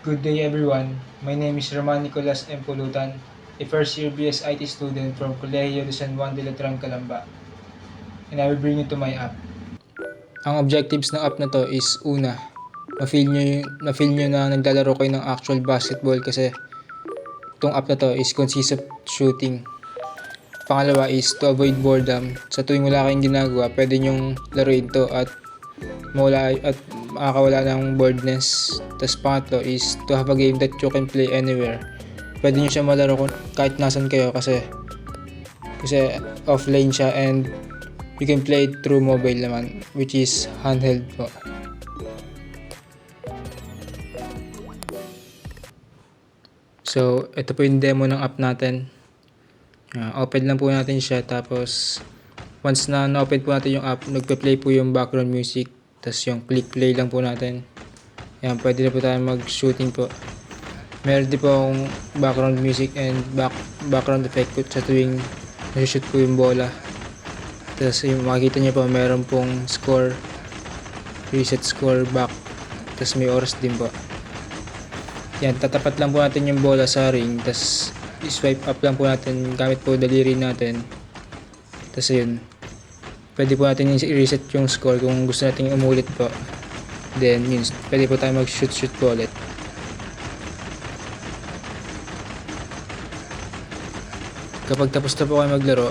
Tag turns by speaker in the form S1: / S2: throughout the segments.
S1: Good day everyone. My name is Roman Nicolas M. Pulutan, a first year BS IT student from Colegio de San Juan de Letran, Calamba. And I will bring you to my app. Ang objectives ng app na to is una, ma-feel nyo na naglalaro kayo ng actual basketball kasi itong app na to is consists of shooting. Pangalawa is to avoid boredom. Sa tuwing wala kayong ginagawa, pwede nyong laruin to at makakawala ng boredness. Tapos pangatlo is to have a game that you can play anywhere. Pwede nyo siya malaro kahit nasan kayo kasi offline siya and you can play it through mobile naman, which is handheld po. So, ito po yung demo ng app natin. Open lang po natin siya, tapos once na na-open po natin yung app, nagpe-play po yung background music, tapos yung click play lang po natin. Yan, pwede na po tayo mag-shooting po. Meron din po akong background music and background effect po sa tuwing na-shoot po yung bola. Tapos yung makikita nyo po, meron pong score, reset score back, tapos may oras din po. Yan, tatapat lang po natin yung bola sa ring, tapos i-swipe up lang po natin gamit po daliri natin. Tapos yun, pwede po natin i-reset yung score kung gusto natin umulit po. Then yun, pwede po tayo mag-shoot po ulit. Kapag tapos na po kayo maglaro,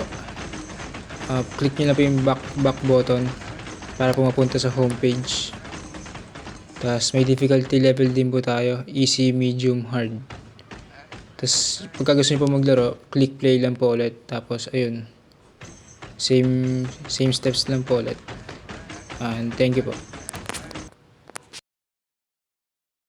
S1: click nyo na po yung back button para po mapunta sa homepage. Tapos may difficulty level din po tayo, easy, medium, hard. Tapos pagka gusto nyo po maglaro, click play lang po ulit. Tapos ayun, same steps lang po ulit. And thank you po.